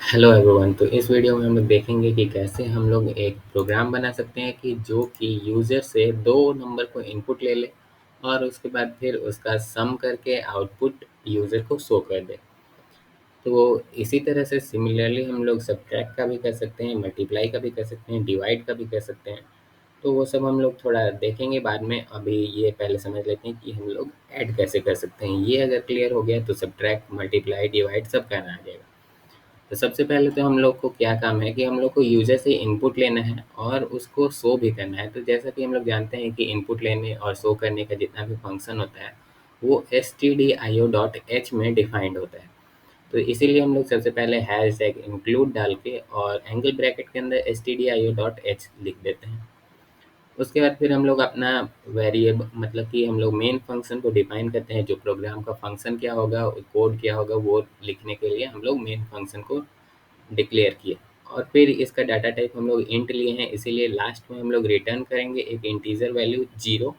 Hello everyone. तो इस video में हम लोग देखेंगे कि कैसे हम लोग एक प्रोग्राम बना सकते हैं कि जो कि यूज़र से दो नंबर को इनपुट ले ले और उसके बाद फिर उसका सम करके आउटपुट यूज़र को शो कर दे। तो इसी तरह से सिमिलरली हम लोग सब्ट्रैक्ट का भी कर सकते हैं, मल्टीप्लाई का भी कर सकते हैं, डिवाइड का भी कर सकते हैं। तो वो सब हम लोग थोड़ा देखेंगे बाद में। अभी ये पहले समझ लेते हैं कि हम लोग ऐड कैसे कर सकते हैं। ये अगर क्लियर हो गया तो सब्ट्रैक्ट, मल्टीप्लाई, डिवाइड सब करना आ जाएगा। तो सबसे पहले तो हम लोग को क्या काम है कि हम लोग को यूज़र से इनपुट लेना है और उसको शो भी करना है। तो जैसा कि हम लोग जानते हैं कि इनपुट लेने और शो करने का जितना भी फंक्शन होता है वो stdio.h में डिफाइंड होता है। तो इसीलिए हम लोग सबसे पहले हैश टैग इंक्लूड डाल के और एंगल ब्रैकेट के अंदर stdio.h लिख देते हैं। उसके बाद फिर हम लोग अपना वेरिएबल मतलब कि हम लोग मेन फंक्शन को डिफाइन करते हैं। जो प्रोग्राम का फंक्शन क्या होगा, कोड क्या होगा, वो लिखने के लिए हम लोग मेन फंक्शन को डिक्लेयर किए। और फिर इसका डाटा टाइप हम लोग इंट लिए हैं, इसीलिए लास्ट में हम लोग रिटर्न करेंगे एक इंटीजर वैल्यू 0।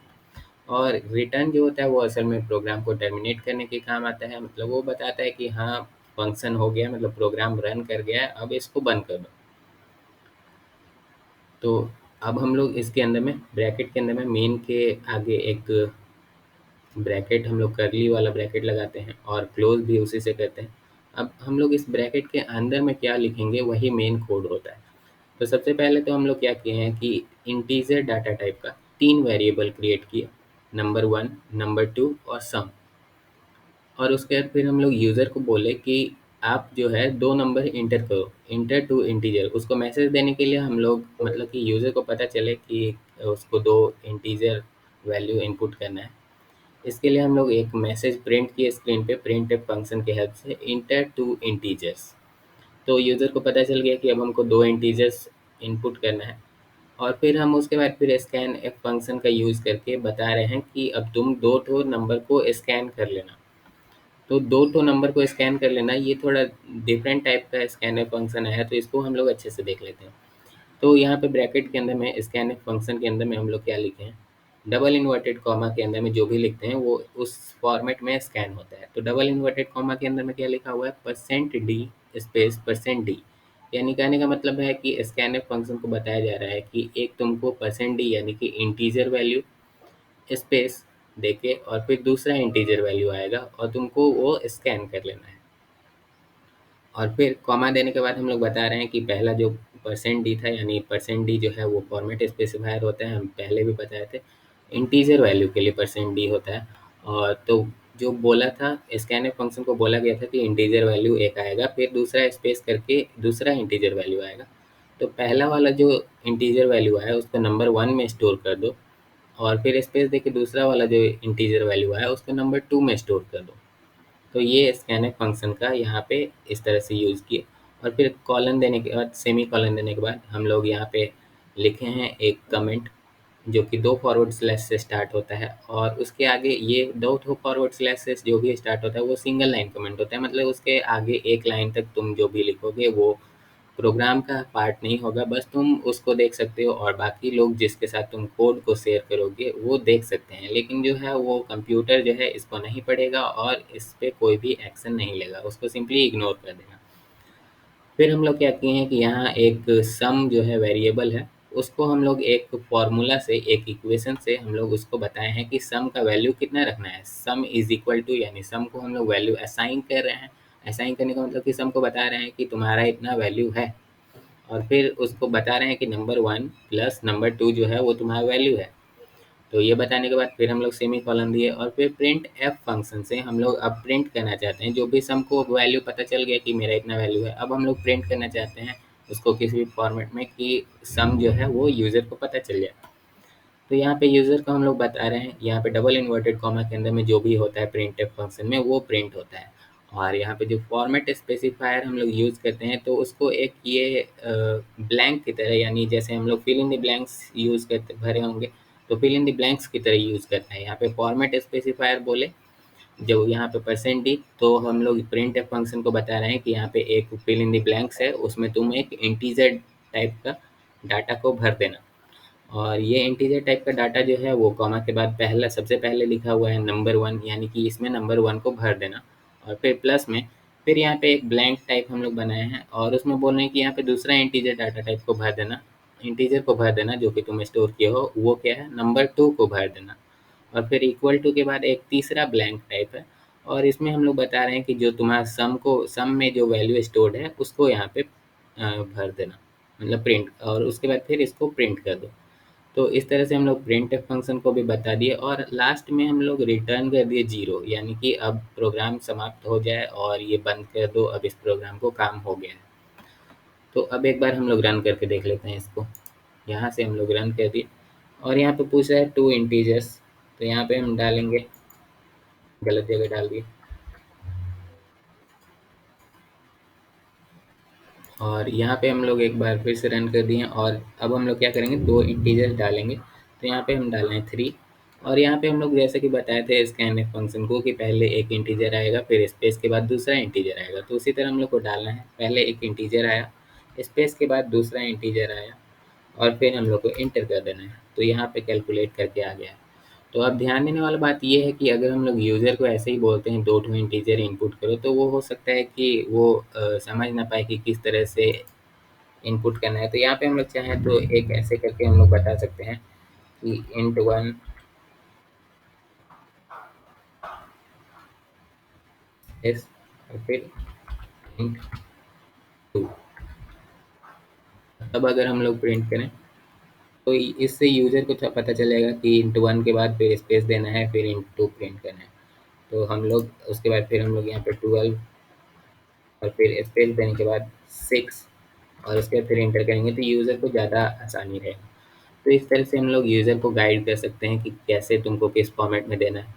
और रिटर्न जो होता है वो असल में प्रोग्राम को टर्मिनेट करने के काम आता है। मतलब वो बताता है कि हाँ, फंक्शन हो गया, मतलब प्रोग्राम रन कर गया है, अब इसको बंद कर दो। तो अब हम लोग इसके अंदर में ब्रैकेट के अंदर में मेन के आगे एक ब्रैकेट हम लोग करली वाला ब्रैकेट लगाते हैं और क्लोज भी उसी से करते हैं। अब हम लोग इस ब्रैकेट के अंदर में क्या लिखेंगे वही मेन कोड होता है। तो सबसे पहले तो हम लोग क्या किए हैं कि इंटीजर डाटा टाइप का 3 वेरिएबल क्रिएट किए, नंबर 1, नंबर 2 और सम। और उसके बाद फिर हम लोग यूज़र को बोले कि आप जो है 2 नंबर इंटर करो, इंटर टू इंटीजर। उसको मैसेज देने के लिए हम लोग मतलब कि यूज़र को पता चले कि उसको 2 इंटीजर वैल्यू इनपुट करना है। इसके लिए हम लोग एक मैसेज प्रिंट किए स्क्रीन पे प्रिंटफ फंक्शन की हेल्प से, इंटर टू इंटीजर्स। तो यूज़र को पता चल गया कि अब हमको 2 इंटीजर्स इनपुट करना है। और फिर हम उसके बाद फिर स्कैन एफ फंक्शन का यूज़ करके बता रहे हैं कि अब तुम 2 ठो नंबर को स्कैन कर लेना। तो 2 ठो नंबर को स्कैन कर लेना, ये थोड़ा डिफरेंट टाइप का स्कैन एफ फंक्शन है, तो इसको हम लोग अच्छे से देख लेते हैं। तो यहाँ पे ब्रैकेट के अंदर में स्कैनफ फंक्शन के अंदर में हम लोग क्या लिखे हैं, डबल इन्वर्टेड कॉमा के अंदर में जो भी लिखते हैं वो उस फॉर्मेट में स्कैन होता है। तो डबल इन्वर्टेड कॉमा के अंदर में क्या लिखा हुआ है, percent D space percent D. यानी कहने का मतलब है कि स्कैनफ फंक्शन को बताया जा रहा है कि एक तुमको परसेंट डी यानी कि इंटीजर वैल्यू स्पेस देके और फिर दूसरा इंटीजर वैल्यू आएगा और तुमको वो स्कैन कर लेना है। और फिर कॉमा देने के बाद हम लोग बता रहे हैं कि पहला जो परसेंट डी था, यानी परसेंट डी जो है वो फॉर्मेट स्पेसिफायर होता है, हम पहले भी बताए थे। इंटीजर वैल्यू के लिए परसेंट डी होता है। और तो जो बोला था, स्कैनफ फंक्शन को बोला गया था कि इंटीजर वैल्यू एक आएगा, फिर दूसरा स्पेस करके दूसरा इंटीजर वैल्यू आएगा। तो पहला वाला जो इंटीजर वैल्यू आया उसको नंबर 1 में स्टोर कर दो और फिर स्पेस देके दूसरा वाला जो इंटीजर वैल्यू आया उसको नंबर 2 में स्टोर कर दो। तो ये स्कैनफ फंक्शन का यहाँ पे इस तरह से यूज़ किए। और फिर कॉलन देने के बाद, सेमी कॉलन देने के बाद हम लोग यहाँ पे लिखे हैं एक कमेंट जो कि 2 फॉरवर्ड स्लैश से स्टार्ट होता है। और उसके आगे ये 2 ठो फॉरवर्ड स्लैश से जो भी स्टार्ट होता है वो सिंगल लाइन कमेंट होता है। मतलब उसके आगे एक लाइन तक तुम जो भी लिखोगे वो प्रोग्राम का पार्ट नहीं होगा, बस तुम उसको देख सकते हो और बाकी लोग जिसके साथ तुम कोड को शेयर करोगे वो देख सकते हैं। लेकिन जो है वो कंप्यूटर जो है इसको नहीं पढ़ेगा और इस पे कोई भी एक्शन नहीं लेगा, उसको सिंपली इग्नोर कर देगा। फिर हम लोग क्या किए हैं कि यहाँ एक सम जो है वेरिएबल है, उसको हम लोग एक फॉर्मूला से, एक इक्वेशन से हम लोग उसको बताए हैं कि सम का वैल्यू कितना रखना है। सम इज इक्वल टू, यानी सम को हम लोग वैल्यू असाइन कर रहे हैं। असाइन करने का मतलब कि सम को बता रहे हैं कि तुम्हारा इतना वैल्यू है। और फिर उसको बता रहे हैं कि नंबर 1 प्लस नंबर 2 जो है वो तुम्हारा वैल्यू है। तो ये बताने के बाद फिर हम लोग सेमी कॉलन दिए और फिर प्रिंट एफ फंक्शन से हम लोग अब प्रिंट करना चाहते हैं। जो भी सम को वैल्यू पता चल गया कि मेरा इतना वैल्यू है, अब हम लोग प्रिंट करना चाहते हैं उसको किसी भी फॉर्मेट में कि सम जो है वो यूज़र को पता चल जाए। तो यहाँ पे यूज़र को हम लोग बता रहे हैं, यहाँ पे डबल इन्वर्टेड कॉमा के अंदर में जो भी होता है प्रिंट एफ फंक्शन में वो प्रिंट होता है। और यहाँ पे जो फॉर्मेट स्पेसिफायर हम लोग यूज़ करते हैं तो उसको एक ये ब्लैंक की तरह, यानी जैसे हम लोग fill in the blanks use करते भरे होंगे तो फिल इन द ब्लैंक्स की तरह यूज़ करते हैं। यहाँ पे फॉर्मेट स्पेसिफायर बोले जो यहाँ पे परसेंट डी, तो हम लोग प्रिंट एफ फंक्शन को बता रहे हैं कि यहाँ पे एक फिल इन द ब्लैंक्स है, उसमें तुम एक इंटीजर टाइप का डाटा को भर देना। और ये इंटीजर टाइप का डाटा जो है वो कॉमा के बाद पहला सबसे पहले लिखा हुआ है नंबर 1, यानी कि इसमें नंबर 1 को भर देना। और फिर प्लस में फिर यहाँ पे एक ब्लैंक टाइप हम लोग बनाए हैं और उसमें बोल रहे हैं कि यहाँ पे दूसरा इंटीजर डाटा टाइप को भर देना, इंटीजर को भर देना जो कि तुम स्टोर किए हो, वो क्या है, नंबर 2 को भर देना। और फिर इक्वल टू के बाद एक तीसरा ब्लैंक टाइप है और इसमें हम लोग बता रहे हैं कि जो तुम्हारा सम में जो वैल्यू स्टोर्ड है उसको यहाँ पे भर देना, मतलब प्रिंट, और उसके बाद फिर इसको प्रिंट कर दो। तो इस तरह से हम लोग प्रिंट फंक्शन को भी बता दिए और लास्ट में हम लोग रिटर्न कर दिए 0, यानी कि अब प्रोग्राम समाप्त हो जाए और ये बंद कर दो, अब इस प्रोग्राम को काम हो गया है। तो अब एक बार हम लोग रन करके देख लेते हैं इसको। यहाँ से हम लोग रन कर दिए और यहाँ पे पूछ रहा है 2 इंटीजर्स, तो यहाँ पे हम डालेंगे, गलत जगह डाल दिए। और यहाँ पे हम लोग एक बार फिर से रन कर दिए और अब हम लोग क्या करेंगे, 2 इंटीजर्स डालेंगे। तो यहाँ पे हम डाल रहे हैं 3 और यहाँ पे हम लोग जैसे कि बताए थे स्कैनफ फंक्शन को कि पहले एक इंटीजर आएगा फिर स्पेस के बाद दूसरा इंटीजर आएगा, तो उसी तरह हम लोग को डालना है, पहले एक इंटीजर आया, स्पेस के बाद दूसरा इंटीजर आया और फिर हम लोग को इंटर कर देना है। तो यहाँ पे कैलकुलेट करके आ गया है। तो अब ध्यान देने वाला बात ये है कि अगर हम लोग यूज़र को ऐसे ही बोलते हैं 2 ठो इंटीजर इनपुट करो, तो वो हो सकता है कि वो समझ ना पाए कि किस तरह से इनपुट करना है। तो यहाँ पे हम लोग चाहें तो एक ऐसे करके हम लोग बता सकते हैं कि int1 is और फिर int2। अब अगर हम लोग प्रिंट करें तो इससे यूज़र को पता चलेगा कि int1 के बाद फिर स्पेस देना है, फिर int2 प्रिंट करना है। तो हम लोग उसके बाद फिर हम लोग यहाँ पे 12 और फिर स्पेस देने के बाद 6 और उसके बाद फिर इंटर करेंगे तो यूज़र को ज़्यादा आसानी रहेगा। तो इस तरह से हम लोग यूज़र को गाइड कर सकते हैं कि कैसे तुमको किस फॉर्मेट में देना है।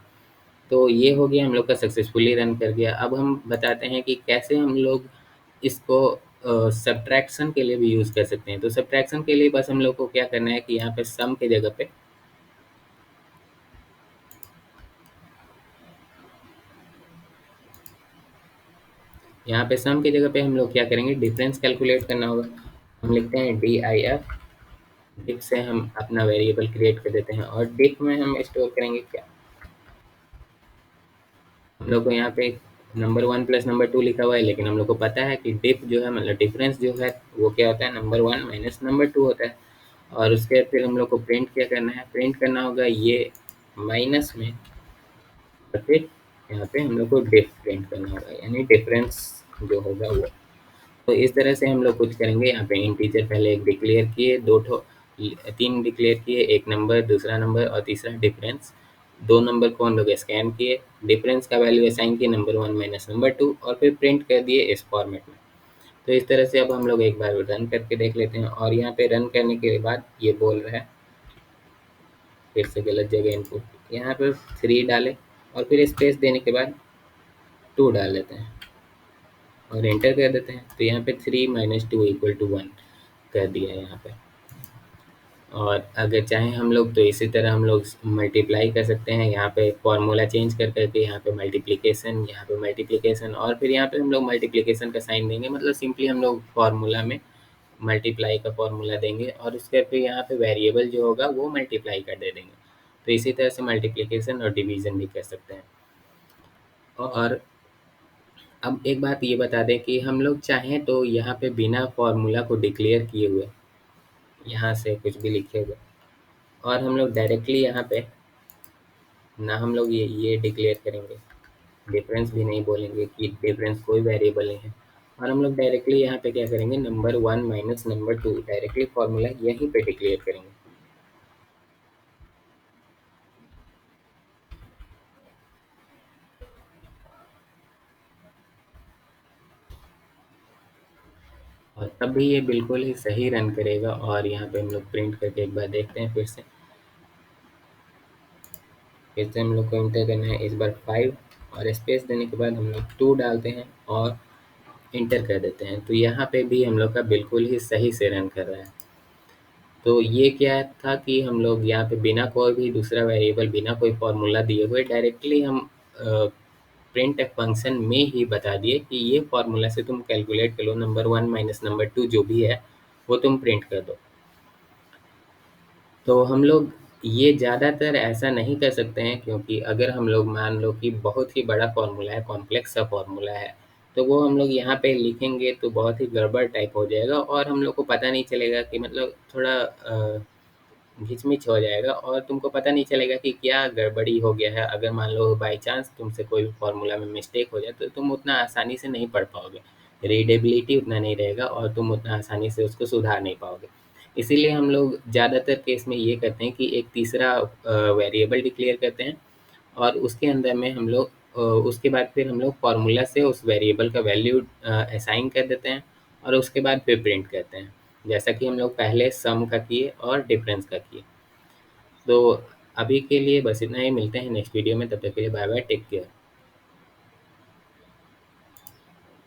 तो ये हो गया हम लोग का, सक्सेसफुली रन कर गया। अब हम बताते हैं कि कैसे हम लोग इसको सब्ट्रैक्शन के लिए भी यूज़ कर सकते हैं। तो सब्ट्रैक्शन के लिए बस हम लोग को क्या करना है कि यहाँ पे सम के जगह पे सम की जगह पे हम लोग क्या करेंगे, डिफरेंस कैलकुलेट करना होगा। हम लिखते हैं DIF, डिफ से हम अपना वेरिएबल क्रिएट कर देते हैं और डिफ में हम स्टोर करेंगे क्या, हम लोग को यहाँ पे नंबर 1 प्लस नंबर 2 लिखा हुआ है, लेकिन हम लोग को पता है कि डिफ जो है मतलब डिफरेंस जो है वो क्या होता है, नंबर 1 माइनस नंबर 2 होता है। और उसके बाद फिर हम लोग को प्रिंट क्या करना है, प्रिंट करना होगा ये माइनस में और फिर यहाँ पे हम लोग को डिफ प्रिंट करना होगा, यानी डिफरेंस जो होगा वो। तो इस तरह से हम लोग कुछ करेंगे। यहाँ पे इंटीजर पहले एक डिक्लेयर किए, 3 डिक्लेयर किए, एक नंबर, दूसरा नंबर और तीसरा डिफरेंस। 2 नंबर को हम लोग स्कैन किए, डिफरेंस का वैल्यू असाइन किए नंबर 1 माइनस नंबर 2 और फिर प्रिंट कर दिए इस फॉर्मेट में। तो इस तरह से अब हम लोग एक बार रन करके देख लेते हैं और यहाँ पे रन करने के बाद ये बोल रहा है, फिर से गलत जगह इनपुट, यहाँ पे 3 डालें और फिर स्पेस देने के बाद 2 डाल देते हैं और एंटर कर देते हैं। तो यहाँ पे 3 माइनस 2 इक्वल टू 1 कर दिया है यहाँ पे। और अगर चाहें हम लोग तो इसी तरह हम लोग मल्टीप्लाई कर सकते हैं, यहाँ पे फॉर्मूला चेंज कर करके यहाँ पे मल्टीप्लिकेशन, यहाँ पे मल्टीप्लिकेशन और फिर यहाँ पे हम लोग मल्टीप्लिकेशन का साइन देंगे, मतलब सिंपली हम लोग फार्मूला में मल्टीप्लाई का फॉर्मूला देंगे और उसके फिर यहाँ पे वेरिएबल जो होगा वो मल्टीप्लाई कर दे देंगे। तो इसी तरह से मल्टीप्लिकेशन और डिवीज़न भी कर सकते हैं। और अब एक बात ये बता दें कि हम लोग चाहें तो यहाँ पे बिना फार्मूला को डिक्लेयर किए हुए यहाँ से कुछ भी लिखे हुए और हम लोग डायरेक्टली यहाँ पे ना हम लोग ये डिक्लेयर करेंगे, डिफरेंस भी नहीं बोलेंगे कि डिफरेंस कोई वेरिएबल नहीं है, और हम लोग डायरेक्टली यहाँ पे क्या करेंगे, number 1 minus number 2 directly formula यहीं पे डिक्लेयर करेंगे। और तब भी ये बिल्कुल ही सही रन करेगा। और यहाँ पे हम लोग प्रिंट करके एक बार देखते हैं, फिर से हम लोग को इंटर करना है इस बार 5 और स्पेस देने के बाद हम लोग 2 डालते हैं और इंटर कर देते हैं। तो यहाँ पे भी हम लोग का बिल्कुल ही सही से रन कर रहा है। तो ये क्या था कि हम लोग यहाँ पे बिना कोई भी दूसरा वेरिएबल, बिना कोई फार्मूला दिए हुए डायरेक्टली हम प्रिंट फंक्शन में ही बता दिए कि ये फार्मूला से तुम कैलकुलेट कर लो, नंबर 1 माइनस नंबर 2 जो भी है वो तुम प्रिंट कर दो। तो हम लोग ये ज़्यादातर ऐसा नहीं कर सकते हैं, क्योंकि अगर हम लोग मान लो कि बहुत ही बड़ा फार्मूला है, कॉम्प्लेक्स सा फार्मूला है, तो वो हम लोग यहाँ पे लिखेंगे तो बहुत ही गड़बड़ टाइप हो जाएगा और हम लोग को पता नहीं चलेगा कि मतलब थोड़ा घिचमिच हो जाएगा और तुमको पता नहीं चलेगा कि क्या गड़बड़ी हो गया है। अगर मान लो बाई चांस तुमसे कोई फॉर्मूला में मिस्टेक हो जाए तो तुम उतना आसानी से नहीं पढ़ पाओगे, रीडेबिलिटी उतना नहीं रहेगा और तुम उतना आसानी से उसको सुधार नहीं पाओगे। इसीलिए हम लोग ज़्यादातर केस में ये करते हैं कि एक तीसरा वेरिएबल डिक्लेयर करते हैं और उसके अंदर में हम लोग उसके बाद फिर हम लोग फार्मूला से उस वेरिएबल का वैल्यू असाइन कर देते हैं और उसके बाद फिर प्रिंट करते हैं, जैसा कि हम लोग पहले सम का किए और डिफरेंस का किए। तो अभी के लिए बस इतना ही, मिलते हैं नेक्स्ट वीडियो में, तब तक के लिए बाय बाय, टेक केयर।